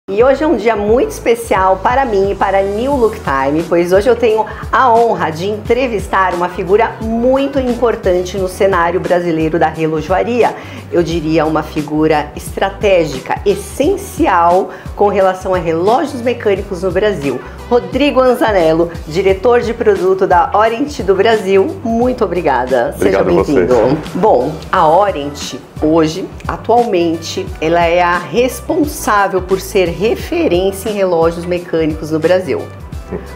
E hoje é um dia muito especial para mim e para New Look Time, pois hoje eu tenho a honra de entrevistar uma figura muito importante no cenário brasileiro da relojoaria. Eu diria uma figura estratégica, essencial com relação a relógios mecânicos no Brasil. Rodrigo Anzanello, diretor de produto da Orient do Brasil, muito obrigada. Seja bem-vindo. Bom, a Orient hoje, atualmente, ela é a responsável por ser referência em relógios mecânicos no Brasil,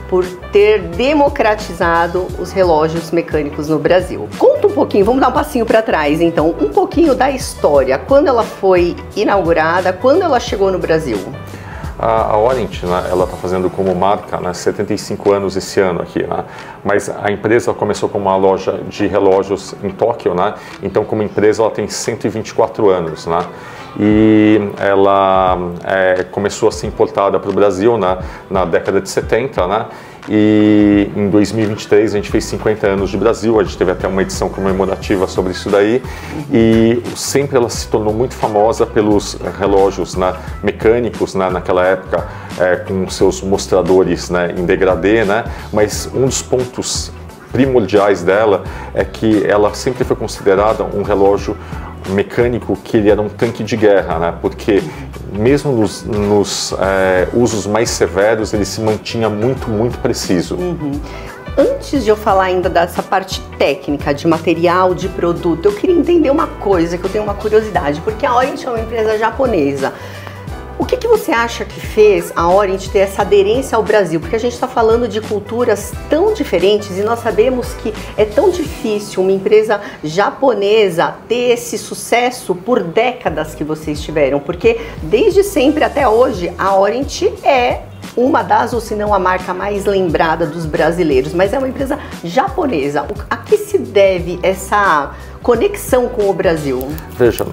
por ter democratizado os relógios mecânicos no Brasil. Conta um pouquinho, vamos dar um passinho para trás então, um pouquinho da história, quando ela foi inaugurada, quando ela chegou no Brasil. A Orient, né, ela está fazendo como marca, né, 75 anos esse ano aqui, né, mas a empresa começou como uma loja de relógios em Tóquio, né, então como empresa ela tem 124 anos, né, e ela começou a ser importada para o Brasil, né, na década de 70, né, e em 2023 a gente fez 50 anos de Brasil, a gente teve até uma edição comemorativa sobre isso daí, e sempre ela se tornou muito famosa pelos relógios, né, mecânicos, né, naquela época, com seus mostradores, né, em degradê, né, mas um dos pontos primordiais dela é que ela sempre foi considerada um relógio mecânico que ele era um tanque de guerra, né? Porque mesmo nos usos mais severos ele se mantinha muito preciso. Antes de eu falar ainda dessa parte técnica, de material, de produto, eu queria entender uma coisa que eu tenho uma curiosidade, porque a Orient é uma empresa japonesa. O que você acha que fez a Orient ter essa aderência ao Brasil? Porque a gente está falando de culturas tão diferentes e nós sabemos que é tão difícil uma empresa japonesa ter esse sucesso por décadas que vocês tiveram, porque desde sempre até hoje a Orient é uma das, ou se não a marca mais lembrada dos brasileiros, mas é uma empresa japonesa. A que se deve essa conexão com o Brasil? Veja,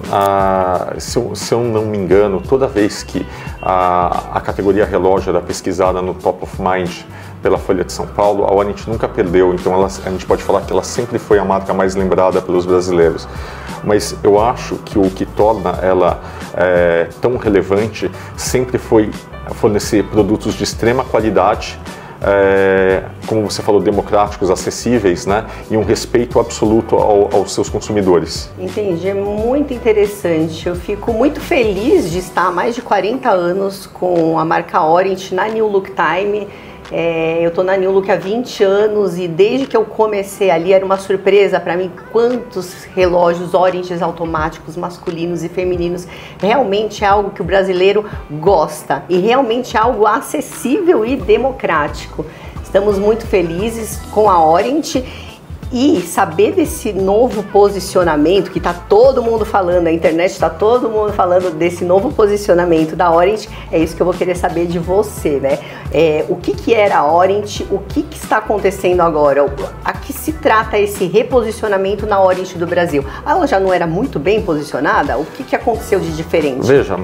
se eu não me engano, toda vez que a categoria relógio era pesquisada no Top of Mind pela Folha de São Paulo, a Orient nunca perdeu, então a gente pode falar que ela sempre foi a marca mais lembrada pelos brasileiros. Mas eu acho que o que torna ela tão relevante sempre foi fornecer produtos de extrema qualidade, como você falou, democráticos, acessíveis, né? E um respeito absoluto aos seus consumidores. Entendi, é muito interessante. Eu fico muito feliz de estar há mais de 40 anos com a marca Orient na New Look Time. Eu estou na New Look há 20 anos e desde que eu comecei ali era uma surpresa para mim quantos relógios Orients automáticos masculinos e femininos. Realmente é algo que o brasileiro gosta e realmente é algo acessível e democrático. Estamos muito felizes com a Orient e saber desse novo posicionamento que está todo mundo falando, a internet está todo mundo falando desse novo posicionamento da Orient, é isso que eu vou querer saber de você, né? O que era a Orient, o que está acontecendo agora, a que se trata esse reposicionamento na Orient do Brasil? Ela já não era muito bem posicionada? O que aconteceu de diferente? Veja,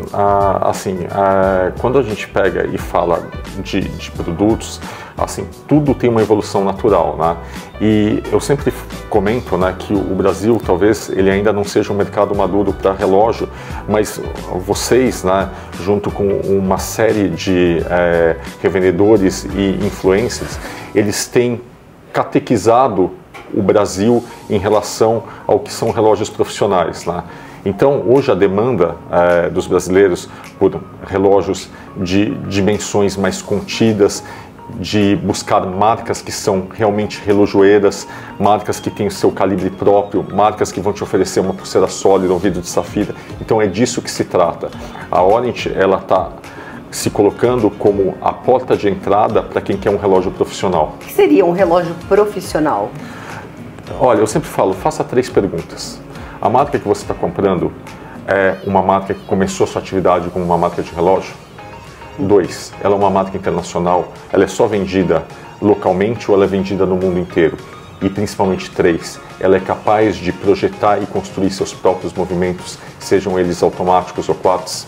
quando a gente pega e fala de produtos, assim, tudo tem uma evolução natural, né? E eu sempre comento, né, que o Brasil talvez ele ainda não seja um mercado maduro para relógio, mas vocês, né, junto com uma série de revendedores e influencers, eles têm catequizado o Brasil em relação ao que são relógios profissionais, né? Então, hoje a demanda dos brasileiros por relógios de dimensões mais contidas, de buscar marcas que são realmente relojoeiras, marcas que têm o seu calibre próprio, marcas que vão te oferecer uma pulseira sólida, um vidro de safira. Então é disso que se trata. A Orient, ela está se colocando como a porta de entrada para quem quer um relógio profissional. O que seria um relógio profissional? Olha, eu sempre falo, faça 3 perguntas. A marca que você está comprando é uma marca que começou a sua atividade como uma marca de relógio? 2, ela é uma marca internacional, ela é só vendida localmente ou ela é vendida no mundo inteiro? E principalmente 3, ela é capaz de projetar e construir seus próprios movimentos, sejam eles automáticos ou quartz?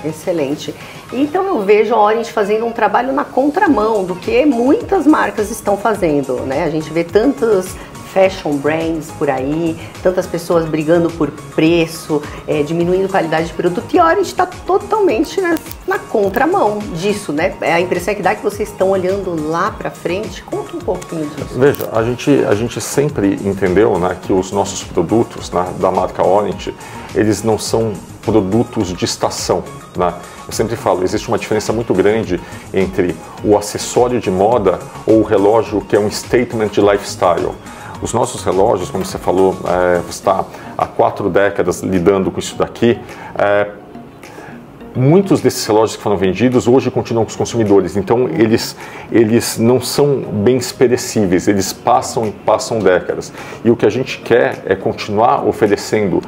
Excelente. Então eu vejo a Orient fazendo um trabalho na contramão do que muitas marcas estão fazendo, né? A gente vê tantas fashion brands por aí, tantas pessoas brigando por preço, diminuindo qualidade de produto, e a Orient está totalmente, né, na contramão disso, né? A impressão é que dá que vocês estão olhando lá para frente. Conta um pouquinho disso. Veja, a gente sempre entendeu, né, que os nossos produtos, né, da marca Orient, eles não são produtos de estação, né? Eu sempre falo, existe uma diferença muito grande entre o acessório de moda ou o relógio que é um statement de lifestyle. Os nossos relógios, como você falou, você está há 4 décadas lidando com isso daqui. Muitos desses relógios que foram vendidos hoje continuam com os consumidores, então eles não são bens perecíveis, eles passam décadas. E o que a gente quer é continuar oferecendo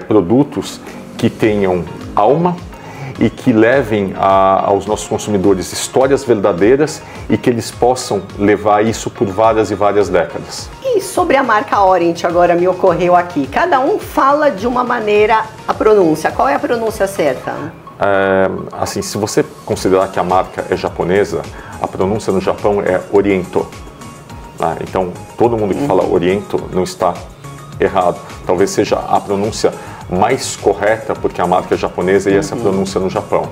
produtos que tenham alma e que levem aos nossos consumidores histórias verdadeiras e que eles possam levar isso por várias e várias décadas. E sobre a marca Orient, agora me ocorreu aqui. Cada um fala de uma maneira a pronúncia. Qual é a pronúncia certa? Assim, se você considerar que a marca é japonesa, a pronúncia no Japão é Oriento. Né? Então, todo mundo que fala Oriento não está errado. Talvez seja a pronúncia mais correta, porque a marca é japonesa e essa é a pronúncia no Japão.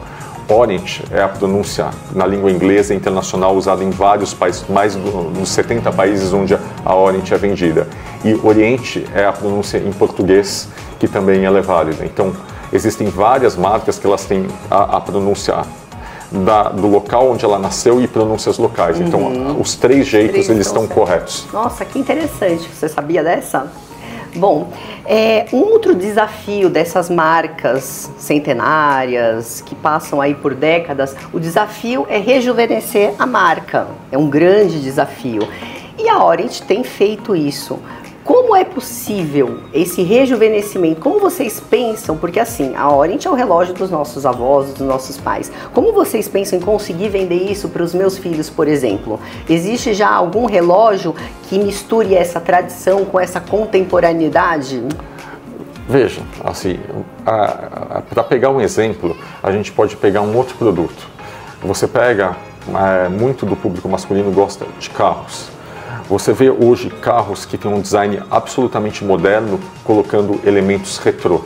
Orient é a pronúncia na língua inglesa internacional usada em vários países, mais dos 70 países onde a Orient é vendida. E Oriente é a pronúncia em português, que também é válida. Então, existem várias marcas que elas têm a pronúncia do local onde ela nasceu e pronúncias locais. Então, os 3 jeitos eles estão corretos. Nossa, que interessante. Você sabia dessa? Bom, um outro desafio dessas marcas centenárias que passam aí por décadas, o desafio é rejuvenescer a marca. É um grande desafio. E a Orient tem feito isso. Como é possível esse rejuvenescimento? Como vocês pensam? Porque assim, a Orient é o relógio dos nossos avós, dos nossos pais. Como vocês pensam em conseguir vender isso para os meus filhos, por exemplo? Existe já algum relógio que misture essa tradição com essa contemporaneidade? Veja, assim, para pegar um exemplo, a gente pode pegar um outro produto. Você pega, muito do público masculino gosta de carros. Você vê hoje carros que têm um design absolutamente moderno, colocando elementos retrô.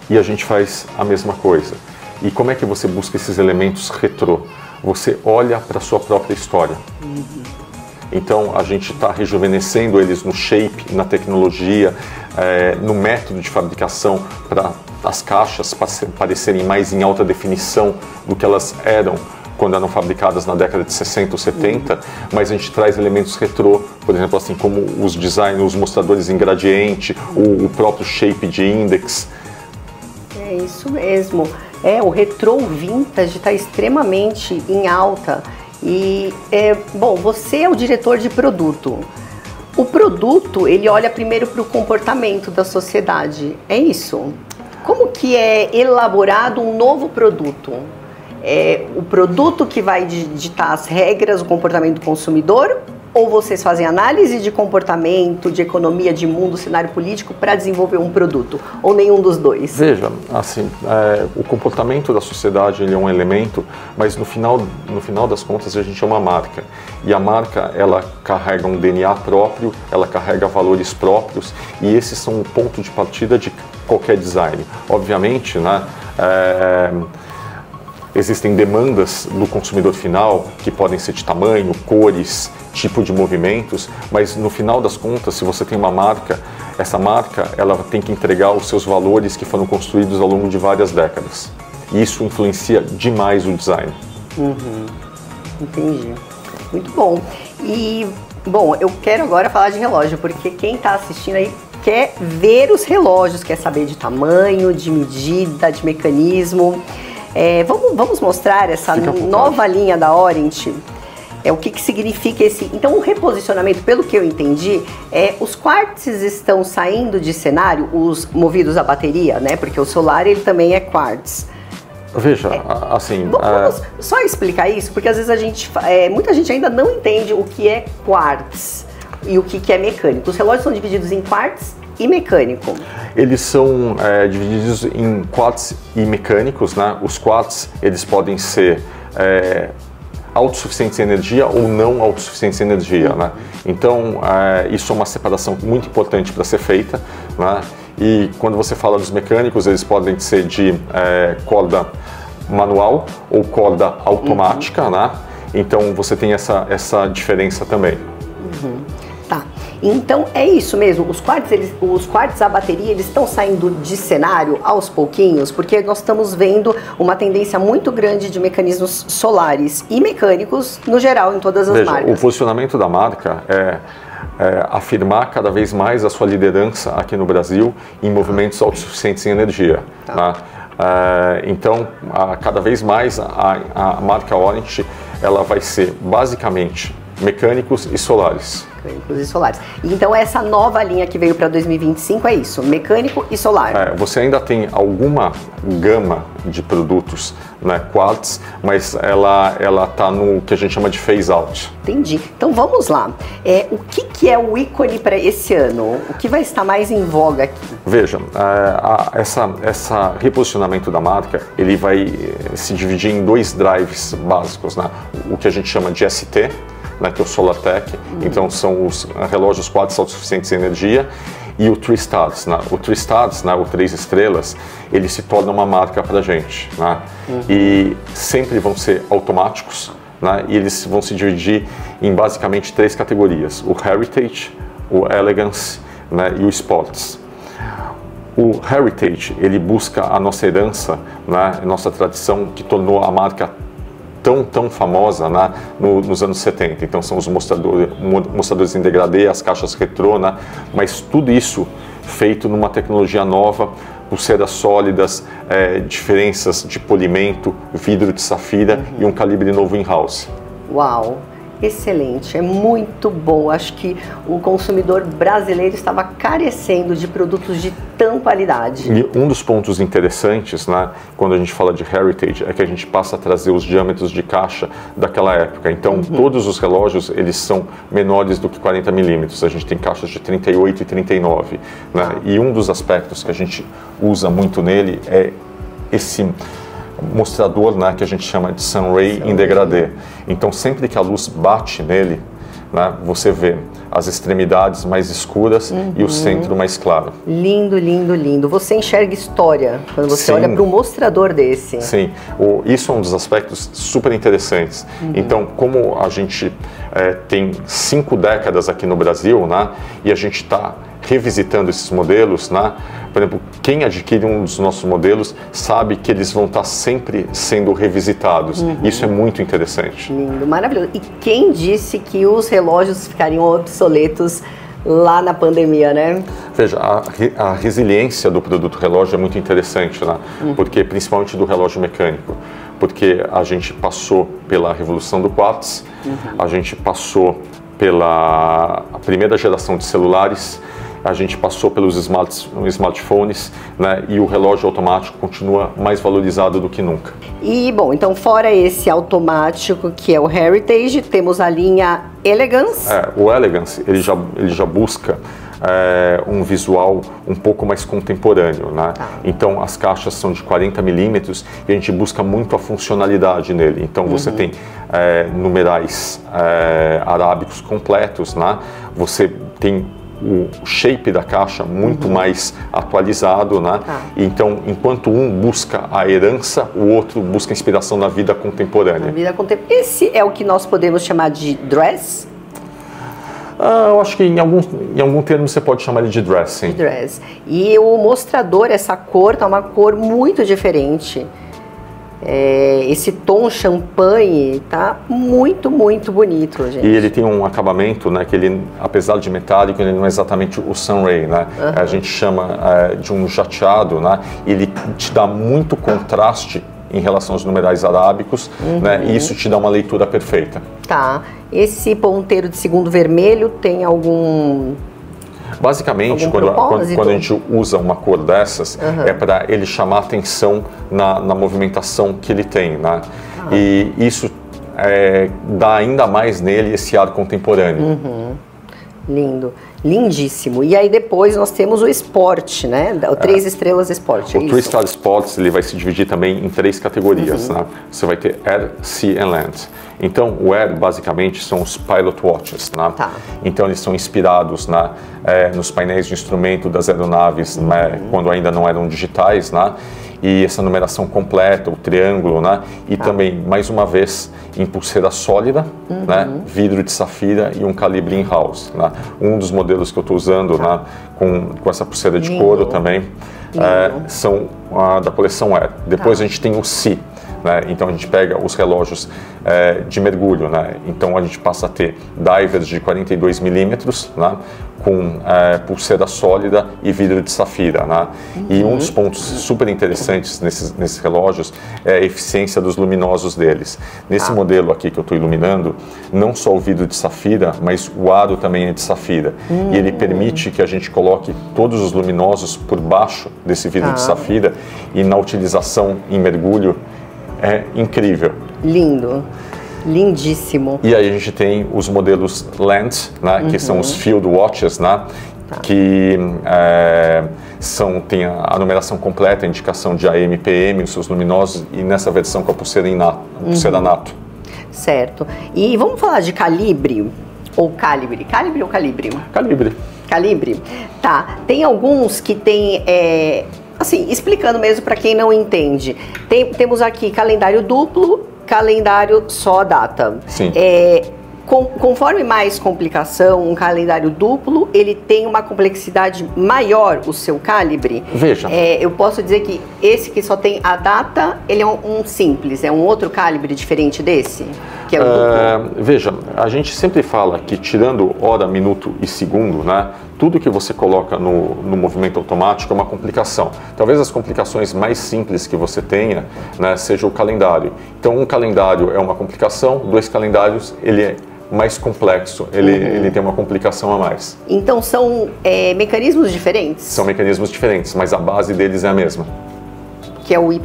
E a gente faz a mesma coisa. E como é que você busca esses elementos retrô? Você olha para a sua própria história. Então a gente está rejuvenescendo eles no shape, na tecnologia, no método de fabricação, para as caixas parecerem mais em alta definição do que elas eram quando eram fabricadas na década de 60 ou 70, mas a gente traz elementos retrô, por exemplo, assim como os designs, os mostradores em gradiente, o próprio shape de index. É isso mesmo. O retrô vintage está extremamente em alta. E, bom, você é o diretor de produto. O produto, ele olha primeiro para o comportamento da sociedade. É isso? Como que é elaborado um novo produto? É o produto que vai ditar as regras, o comportamento do consumidor, ou vocês fazem análise de comportamento, de economia, de mundo, cenário político para desenvolver um produto, ou nenhum dos dois? Veja, assim, o comportamento da sociedade ele é um elemento, mas no final das contas a gente é uma marca. E a marca, ela carrega um DNA próprio, ela carrega valores próprios, e esses são o ponto de partida de qualquer design. Obviamente, né, existem demandas do consumidor final, que podem ser de tamanho, cores, tipo de movimentos, mas no final das contas, se você tem uma marca, essa marca ela tem que entregar os seus valores que foram construídos ao longo de várias décadas. E isso influencia demais o design. Entendi. Muito bom. E, bom, eu quero agora falar de relógio, porque quem está assistindo aí quer ver os relógios, quer saber de tamanho, de medida, de mecanismo. Vamos mostrar essa nova linha da Orient, o que significa esse... Então, o reposicionamento, pelo que eu entendi, os quartzes estão saindo de cenário, os movidos a bateria, né? Porque o solar, ele também é quartz. Veja, assim... Vamos só explicar isso, porque às vezes muita gente ainda não entende o que é quartz e o que é mecânico. Os relógios são divididos em quartz e mecânico. Eles são divididos em quartz e mecânicos, né? Os quartz, eles podem ser autossuficientes em energia ou não autossuficientes em energia, né? Então, isso é uma separação muito importante para ser feita, né? E quando você fala dos mecânicos, eles podem ser de corda manual ou corda automática, né? Então você tem essa diferença também. Tá. Então é isso mesmo, os quartos a bateria, eles estão saindo de cenário aos pouquinhos, porque nós estamos vendo uma tendência muito grande de mecanismos solares e mecânicos, no geral, em todas as marcas. O posicionamento da marca é afirmar cada vez mais a sua liderança aqui no Brasil em movimentos autossuficientes em energia. Tá? Então, cada vez mais a marca Orient, ela vai ser basicamente mecânicos e solares. Mecânicos e solares. Então essa nova linha que veio para 2025 é isso, mecânico e solar. Você ainda tem alguma gama de produtos, né, quartz, mas ela está no que a gente chama de phase out. Entendi. Então vamos lá. O que é o ícone para esse ano? O que vai estar mais em voga aqui? Veja, essa reposicionamento da marca, ele vai se dividir em dois drives básicos, né? O que a gente chama de ST, né, que é o SolarTech, então são os relógios quartz autossuficientes em energia, e o 3 Stars. Né? O 3 Stars, né, o 3 estrelas, ele se torna uma marca para a gente. Né? E sempre vão ser automáticos, né, e eles vão se dividir em basicamente 3 categorias: o Heritage, o Elegance, né, e o Sports. O Heritage, ele busca a nossa herança, né, a nossa tradição, que tornou a marca tão famosa, né, nos anos 70. Então são os mostradores em degradê, as caixas retrô, né, mas tudo isso feito numa tecnologia nova, pulseiras sólidas, diferenças de polimento, vidro de safira e um calibre novo in-house. Uau! Excelente, é muito bom. Acho que o consumidor brasileiro estava carecendo de produtos de tão qualidade. E um dos pontos interessantes, né, quando a gente fala de heritage, é que a gente passa a trazer os diâmetros de caixa daquela época. Então, todos os relógios, eles são menores do que 40 milímetros. A gente tem caixas de 38 e 39. Né? E um dos aspectos que a gente usa muito nele é esse mostrador, né, que a gente chama de Sunray em degradê. Então sempre que a luz bate nele, né, você vê as extremidades mais escuras e o centro mais claro. Lindo, lindo, lindo. Você enxerga história quando você olha para um mostrador desse. Sim, isso é um dos aspectos super interessantes. Então, como a gente tem 5 décadas aqui no Brasil, né, e a gente está revisitando esses modelos, né? Por exemplo, quem adquire um dos nossos modelos sabe que eles vão estar sempre sendo revisitados. Isso é muito interessante. Lindo, maravilhoso. E quem disse que os relógios ficariam obsoletos lá na pandemia, né? Veja, a resiliência do produto relógio é muito interessante, né? Porque, principalmente do relógio mecânico, porque a gente passou pela revolução do quartz, a gente passou pela primeira geração de celulares, a gente passou pelos smartphones, né, e o relógio automático continua mais valorizado do que nunca. E, bom, então fora esse automático que é o Heritage, temos a linha Elegance. O Elegance, ele já busca um visual um pouco mais contemporâneo, né? Então as caixas são de 40 milímetros e a gente busca muito a funcionalidade nele. Então você tem numerais arábicos completos, né? Você tem o shape da caixa muito mais atualizado, né? Então, enquanto um busca a herança, o outro busca a inspiração na vida contemporânea. Esse é o que nós podemos chamar de dress? Eu acho que em algum termo você pode chamar ele de dress, sim. Dress. E o mostrador, essa cor, tá uma cor muito diferente. Esse tom champanhe tá muito, muito bonito, gente. E ele tem um acabamento, né, que ele, apesar de metálico, ele não é exatamente o Sunray, né? A gente chama de um jateado, né? Ele te dá muito contraste em relação aos numerais arábicos, né? E isso te dá uma leitura perfeita. Tá. Esse ponteiro de segundo vermelho tem algum... Basicamente, quando a gente usa uma cor dessas, é para ele chamar a atenção na movimentação que ele tem, né? E isso dá ainda mais nele esse ar contemporâneo. Lindo, lindíssimo. E aí depois nós temos o Sport, né? O 3 estrelas Sport. O 3 Star Sports, ele vai se dividir também em 3 categorias, né? Você vai ter Air, Sea and Land. Então, o Air, basicamente, são os Pilot Watches, né? Então, eles são inspirados nos painéis de instrumento das aeronaves, né? Quando ainda não eram digitais, né? e essa numeração completa, o triângulo, né? E também, mais uma vez, em pulseira sólida, né? Vidro de safira e um calibre in-house, né? Um dos modelos que eu estou usando, né? Com essa pulseira de couro também, são da coleção Air. Depois a gente tem o Si. Né? Então a gente pega os relógios de mergulho, né? Então a gente passa a ter divers de 42 milímetros, né? Com pulseira sólida e vidro de safira, né? E um dos pontos super interessantes nesses relógios é a eficiência dos luminosos deles. Nesse modelo aqui que eu estou iluminando, não só o vidro de safira, mas o aro também é de safira. E ele permite que a gente coloque todos os luminosos por baixo desse vidro de safira, e na utilização em mergulho é incrível. Lindo. Lindíssimo. E aí a gente tem os modelos Land, né, que são os Field Watches, né, que tem a numeração completa, a indicação de AM, PM, os seus luminosos, e nessa versão com a pulseira pulseira NATO. Certo. E vamos falar de calibre ou calibre? Calibre ou calibre? Calibre. Calibre? Tá. Tem alguns que tem... assim, explicando mesmo para quem não entende. Temos aqui calendário duplo, calendário só a data. Sim. Conforme mais complicação, um calendário duplo, ele tem uma complexidade maior, o seu calibre. Veja. Eu posso dizer que esse que só tem a data, ele é um simples, é um outro calibre diferente desse? Que é o duplo? Veja, a gente sempre fala que tirando hora, minuto e segundo, né, tudo que você coloca no movimento automático é uma complicação. Talvez as complicações mais simples que você tenha, né, seja o calendário. Então, um calendário é uma complicação, 2 calendários, ele é mais complexo, ele tem uma complicação a mais. Então, são mecanismos diferentes? São mecanismos diferentes, mas a base deles é a mesma. Que é o YN...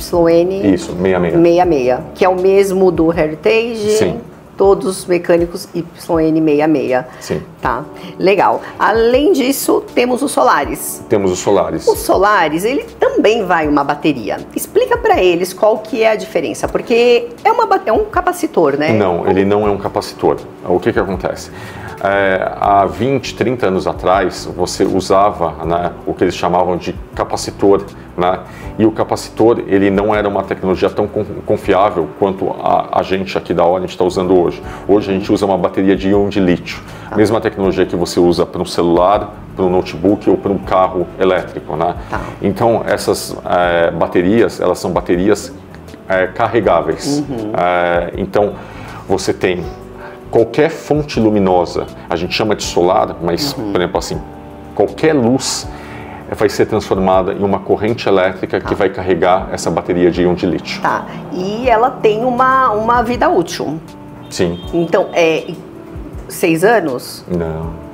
Isso, 66. 66, que é o mesmo do Heritage. Sim. Todos os mecânicos YN66. Sim. Tá, legal. Além disso, temos os Solaris. Temos os Solaris. Os Solaris, ele também vai uma bateria. Explica para eles qual que é a diferença, porque é um capacitor, né? Não, ele não é um capacitor. O que acontece? Há 20, 30 anos atrás, você usava, né, o que eles chamavam de capacitor, né? E o capacitor, ele não era uma tecnologia tão confiável quanto a gente aqui da Orient está usando hoje. Hoje a gente usa uma bateria de íon de lítio. Tá. Mesma tecnologia que você usa para um celular, para um notebook ou para um carro elétrico, né? Tá. Então, essas baterias, elas são baterias carregáveis. Então, você tem qualquer fonte luminosa, a gente chama de solar, mas, por exemplo, assim, qualquer luz vai ser transformada em uma corrente elétrica que vai carregar essa bateria de íon de lítio. Tá, e ela tem uma vida útil. Sim. Então, 6 anos? Não.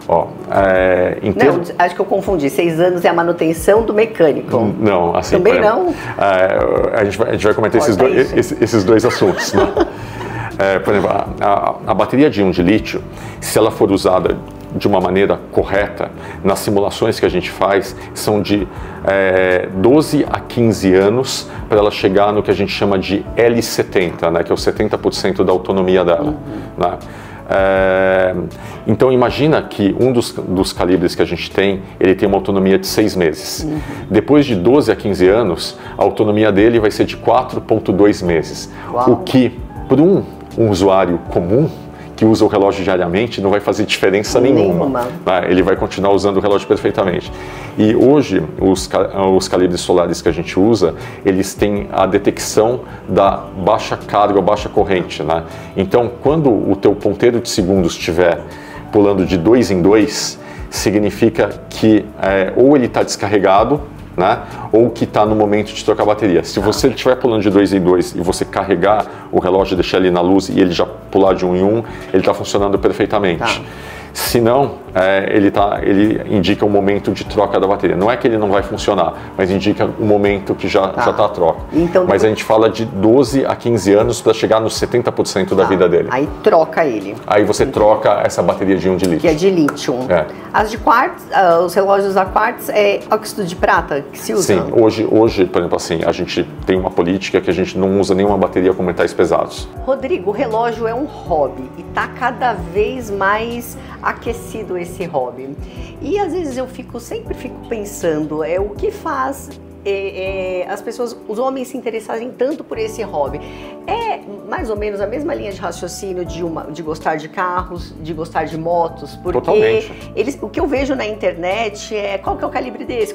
Não, acho que eu confundi. 6 anos é a manutenção do mecânico. Não, assim... Também não? A gente vai comentar esses dois assuntos, né? Por exemplo, a bateria de íon de lítio, se ela for usada de uma maneira correta, nas simulações que a gente faz, são de 12 a 15 anos para ela chegar no que a gente chama de L70, né, que é o 70% da autonomia dela. Né? Então imagina que um dos calibres que a gente tem, ele tem uma autonomia de 6 meses. Depois de 12 a 15 anos, a autonomia dele vai ser de 4,2 meses. Uau. O que, por um usuário comum, que usa o relógio diariamente, não vai fazer diferença nenhuma. Ele vai continuar usando o relógio perfeitamente. E hoje, os calibres solares que a gente usa, eles têm a detecção da baixa carga ou baixa corrente. Né? Então, quando o teu ponteiro de segundos estiver pulando de 2 em 2, significa que ou ele está descarregado, né? Ou que está no momento de trocar a bateria. Se você estiver pulando de 2 em 2 e você carregar o relógio, deixar ele na luz e ele já pular de 1 em 1, ele está funcionando perfeitamente. Se não, ele indica um momento de troca da bateria. Não é que ele não vai funcionar, mas indica um momento que já está a troca. Então, mas a gente fala de 12 a 15 anos para chegar nos 70% da vida dele. Aí troca ele. Aí você troca essa bateria de íon de lítio. Que é de lítio. As de quartz, os relógios a quartz, é óxido de prata que se usa? Sim, hoje, por exemplo, assim, a gente tem uma política que a gente não usa nenhuma bateria com metais pesados. Rodrigo, o relógio é um hobby e está cada vez mais aquecido esse hobby. E às vezes eu sempre fico pensando, o que faz as pessoas, os homens se interessarem tanto por esse hobby? É mais ou menos a mesma linha de raciocínio de gostar de carros, de gostar de motos? Porque Totalmente. o que eu vejo na internet é qual que é o calibre desse,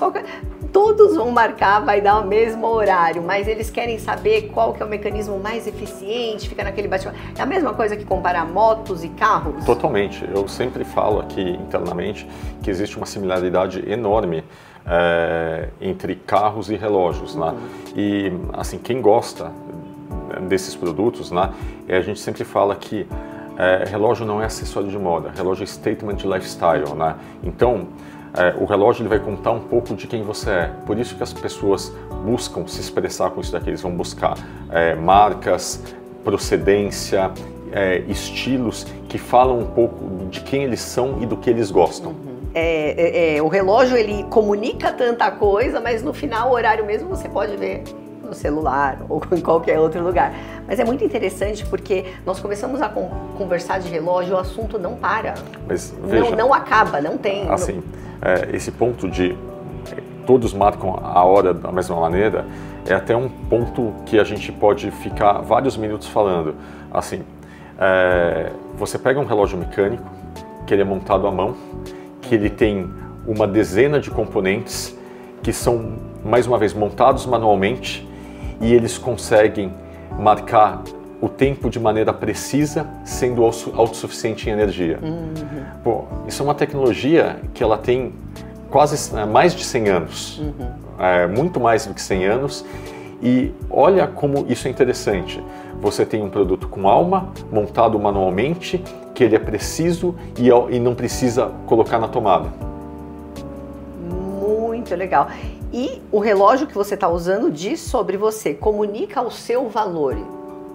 todos vão marcar, vai dar o mesmo horário, mas eles querem saber qual que é o mecanismo mais eficiente, fica naquele bate-papo. É a mesma coisa que comparar motos e carros? Totalmente. Eu sempre falo aqui internamente que existe uma similaridade enorme entre carros e relógios, né? E assim, quem gosta desses produtos, né, a gente sempre fala que relógio não é acessório de moda, relógio é statement de lifestyle, né? Então, o relógio ele vai contar um pouco de quem você é. Por isso que as pessoas buscam se expressar com isso daqui. Eles vão buscar marcas, procedência, estilos que falam um pouco de quem eles são e do que eles gostam. O relógio ele comunica tanta coisa, mas no final o horário mesmo você pode ver no celular ou em qualquer outro lugar. Mas é muito interessante porque nós começamos a conversar de relógio, o assunto não para. Mas, veja, não acaba, não tem. Assim, esse ponto de todos marcam a hora da mesma maneira é até um ponto que a gente pode ficar vários minutos falando. Assim, você pega um relógio mecânico que ele é montado à mão, que ele tem uma dezena de componentes que são, mais uma vez, montados manualmente e eles conseguem marcar o tempo de maneira precisa, sendo autossuficiente em energia. Pô, isso é uma tecnologia que ela tem quase mais de 100 anos, muito mais do que 100 anos, e olha como isso é interessante. Você tem um produto com alma, montado manualmente, que ele é preciso e não precisa colocar na tomada. Muito legal. E o relógio que você está usando diz sobre você, comunica o seu valor,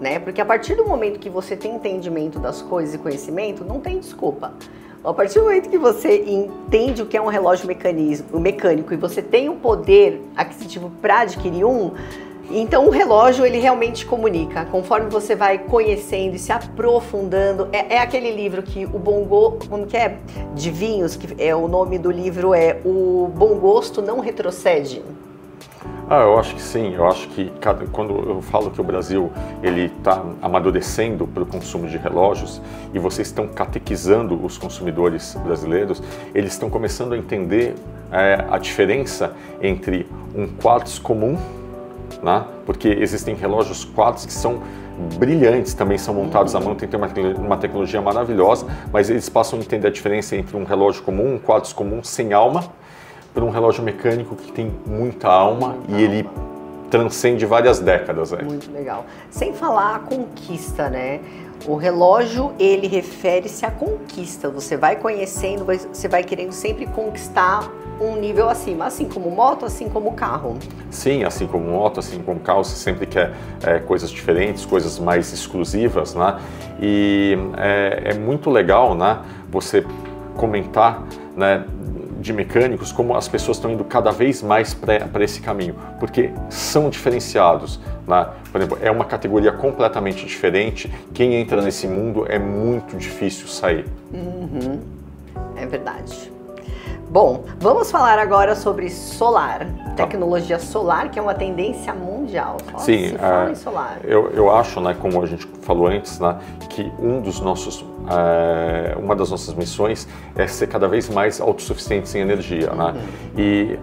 né? Porque a partir do momento que você tem entendimento das coisas e conhecimento, não tem desculpa. A partir do momento que você entende o que é um relógio mecânico e você tem o poder aquisitivo para adquirir então o relógio ele realmente comunica, conforme você vai conhecendo e se aprofundando. É aquele livro que o bom gosto, como que é? De vinhos, que o nome do livro é O Bom Gosto Não Retrocede. Eu acho que sim. Eu acho que quando eu falo que o Brasil ele está amadurecendo para o consumo de relógios e vocês estão catequizando os consumidores brasileiros, eles estão começando a entender a diferença entre um quartz comum, né? Porque existem relógios quartz que são brilhantes, também são montados à mão, tem uma tecnologia maravilhosa, mas eles passam a entender a diferença entre um relógio comum, um quartz comum sem alma, para um relógio mecânico que tem muita alma e ele transcende várias décadas. Muito legal. Sem falar a conquista, né? O relógio, ele refere-se à conquista. Você vai conhecendo, você vai querendo sempre conquistar um nível acima, assim como moto, assim como carro. Sim, assim como moto, assim como carro, você sempre quer coisas diferentes, coisas mais exclusivas, né? E é muito legal, né, você comentar, né, de mecânicos, como as pessoas estão indo cada vez mais para esse caminho, porque são diferenciados, né? Por exemplo, é uma categoria completamente diferente, quem entra nesse mundo é muito difícil sair. É verdade. Bom, vamos falar agora sobre solar, tecnologia solar, que é uma tendência mundial. Sim, fala em solar. Eu acho, né, como a gente falou antes, né, que uma das nossas missões é ser cada vez mais autossuficientes em energia, né? E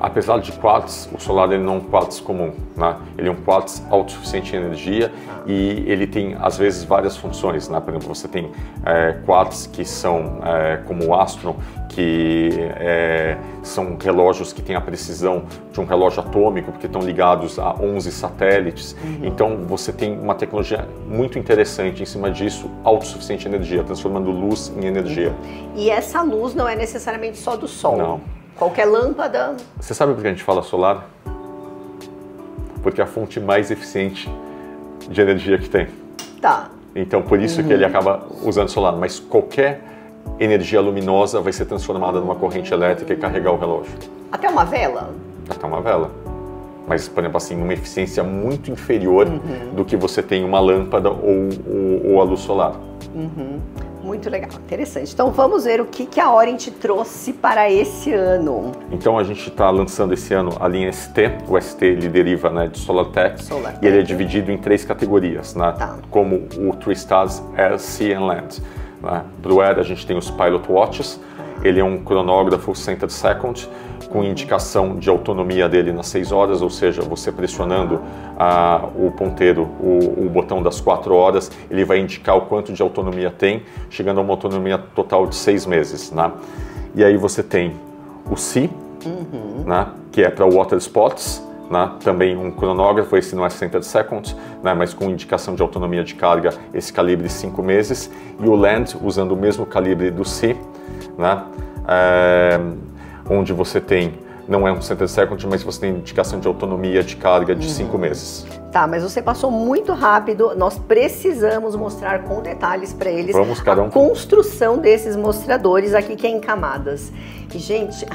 apesar de quartz, o solar ele não é um quartz comum, né? Ele é um quartz autossuficiente em energia e ele tem às vezes várias funções, né? Por exemplo, você tem quartz que são como o Astron, que são relógios que têm a precisão de um relógio atômico, porque estão ligados a 11 satélites. Então você tem uma tecnologia muito interessante em cima disso, autossuficiente em energia, transformando luz em energia. E essa luz não é necessariamente só do sol? Não. Qualquer lâmpada? Você sabe por que a gente fala solar? Porque é a fonte mais eficiente de energia que tem. Tá. Então por isso que ele acaba usando solar, mas qualquer energia luminosa vai ser transformada numa corrente elétrica e carregar o relógio. Até uma vela? Até uma vela. Mas, por exemplo, assim, numa eficiência muito inferior do que você tem uma lâmpada ou a luz solar. Muito legal, interessante. Então vamos ver o que a Orient trouxe para esse ano. Então a gente está lançando esse ano a linha ST. O ST ele deriva, né, de SolarTech, e ele é dividido em 3 categorias, né, como o 3 Stars Air, Sea and Land. Né? Para o Air a gente tem os Pilot Watches, ele é um cronógrafo centered second, com indicação de autonomia dele nas 6 horas, ou seja, você pressionando o ponteiro, o botão das 4 horas, ele vai indicar o quanto de autonomia tem, chegando a uma autonomia total de 6 meses. Né? E aí você tem o Sea, né, que é para water sports, né, também um cronógrafo, esse não é centered second, né, mas com indicação de autonomia de carga, esse calibre 5 meses, e o Land, usando o mesmo calibre do Sea, né, onde você tem, não é um centered second, mas você tem indicação de autonomia de carga de 5 meses. Tá, mas você passou muito rápido, nós precisamos mostrar com detalhes para eles a construção desses mostradores aqui, que é em camadas. E, gente,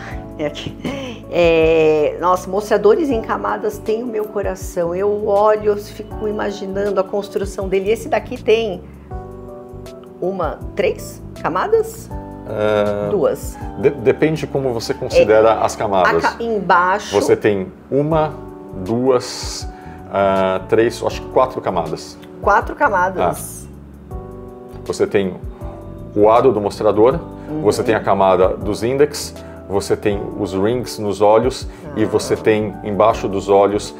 nossa, mostradores em camadas tem o meu coração. Eu olho, eu fico imaginando a construção dele. Esse daqui tem 3 camadas? 2. Depende de como você considera as camadas. Embaixo. Você tem 1, 2, 3, acho que 4 camadas. 4 camadas. Você tem o aro do mostrador, você tem a camada dos index, você tem os rings nos olhos e você tem embaixo dos olhos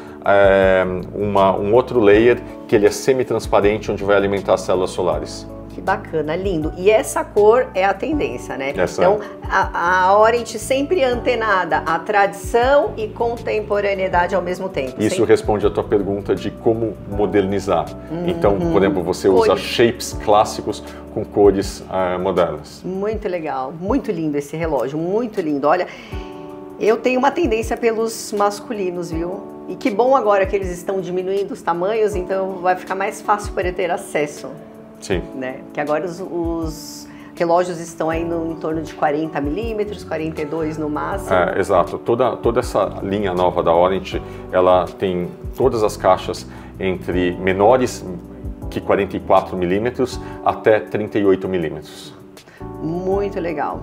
um outro layer que ele é semi-transparente, onde vai alimentar as células solares. Que bacana, lindo. E essa cor é a tendência, né? Então, a Orient sempre antenada à tradição e contemporaneidade ao mesmo tempo. Isso sempre responde à tua pergunta de como modernizar. Então, por exemplo, você usa shapes clássicos com cores modernas. Muito legal, muito lindo esse relógio, muito lindo. Olha, eu tenho uma tendência pelos masculinos, viu? E que bom agora que eles estão diminuindo os tamanhos, então vai ficar mais fácil para eu ter acesso. Sim. Né? Que agora os relógios estão aí em torno de 40 milímetros, 42 no máximo. Exato. Toda essa linha nova da Orient, ela tem todas as caixas entre menores que 44 milímetros até 38 milímetros. Muito legal.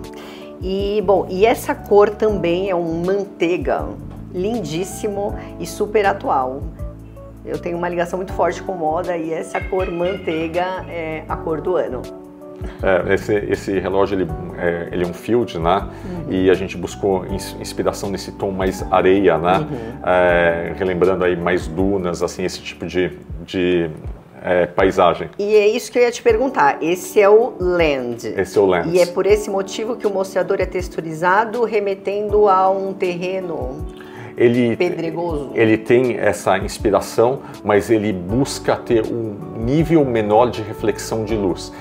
E, bom, e essa cor também é um manteiga, lindíssimo e super atual. Eu tenho uma ligação muito forte com moda e essa cor manteiga é a cor do ano. Esse relógio ele é um field, né? E a gente buscou inspiração nesse tom mais areia, né? Relembrando aí mais dunas, assim, esse tipo de paisagem. E é isso que eu ia te perguntar. Esse é o Land. Esse é o Land. E é por esse motivo que o mostrador é texturizado, remetendo a um terreno pedregoso. Ele tem essa inspiração, mas ele busca ter um nível menor de reflexão de luz.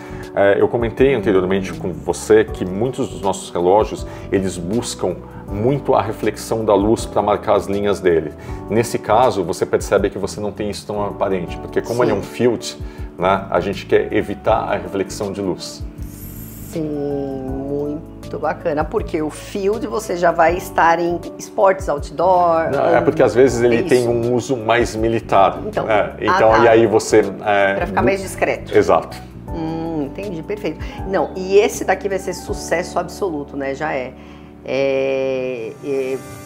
Eu comentei anteriormente com você que muitos dos nossos relógios, eles buscam muito a reflexão da luz para marcar as linhas dele. Nesse caso, você percebe que você não tem isso tão aparente, porque como ele é um field, né, a gente quer evitar a reflexão de luz. Sim, muito bacana, porque o field você já vai estar em esportes outdoor. Não, é porque às vezes ele tem um uso mais militar. Então e aí você... para ficar mais discreto. Exato. Entendi, perfeito. Não, e esse daqui vai ser sucesso absoluto, né? Já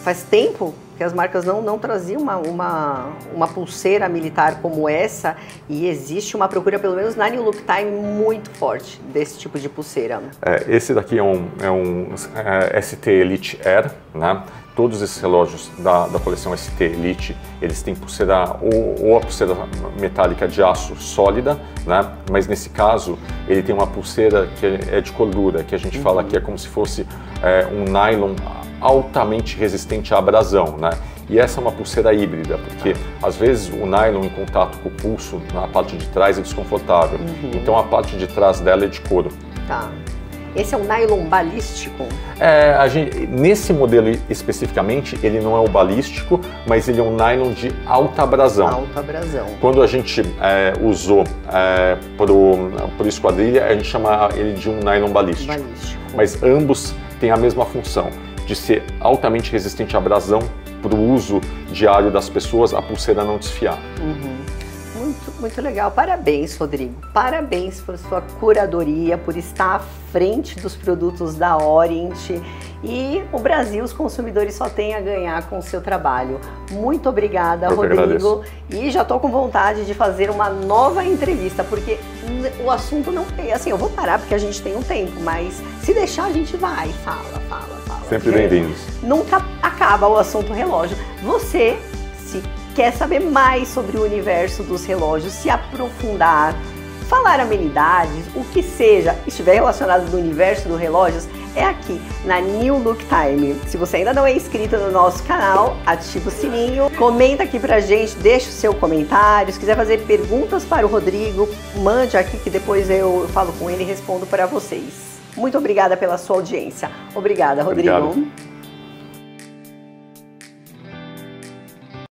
faz tempo que as marcas não traziam uma pulseira militar como essa, e existe uma procura, pelo menos na New Look Time, muito forte desse tipo de pulseira. Esse daqui é um ST Elite Air, né? Todos esses relógios da coleção ST Elite, eles têm pulseira ou a pulseira metálica de aço sólida, né? Mas nesse caso, ele tem uma pulseira que é de cordura, que a gente fala que é como se fosse um nylon altamente resistente à abrasão, né? E essa é uma pulseira híbrida, porque às vezes o nylon em contato com o pulso na parte de trás é desconfortável. Então a parte de trás dela é de couro. Tá. Esse é um nylon balístico? Nesse modelo especificamente, ele não é o balístico, mas ele é um nylon de alta abrasão. Alta abrasão. Quando a gente usou por esquadrilha, a gente chama ele de um nylon balístico. Mas ambos têm a mesma função, de ser altamente resistente à abrasão para o uso diário das pessoas, a pulseira não desfiar. muito legal. Parabéns, Rodrigo. Parabéns por sua curadoria, por estar à frente dos produtos da Orient. E o Brasil, os consumidores só têm a ganhar com o seu trabalho. Muito obrigada, Rodrigo. E já estou com vontade de fazer uma nova entrevista, porque o assunto não tem... Assim, eu vou parar porque a gente tem um tempo, mas se deixar a gente vai. Fala. Sempre bem-vindos. Nunca acaba o assunto relógio. Você, se quer saber mais sobre o universo dos relógios, se aprofundar, falar amenidades, o que seja, estiver relacionado no universo dos relógios, é aqui na New Look Time. Se você ainda não é inscrito no nosso canal, ativa o sininho, comenta aqui pra gente, deixa o seu comentário. Se quiser fazer perguntas para o Rodrigo, mande aqui que depois eu falo com ele e respondo para vocês. Muito obrigada pela sua audiência. Obrigada, Rodrigo. Obrigado.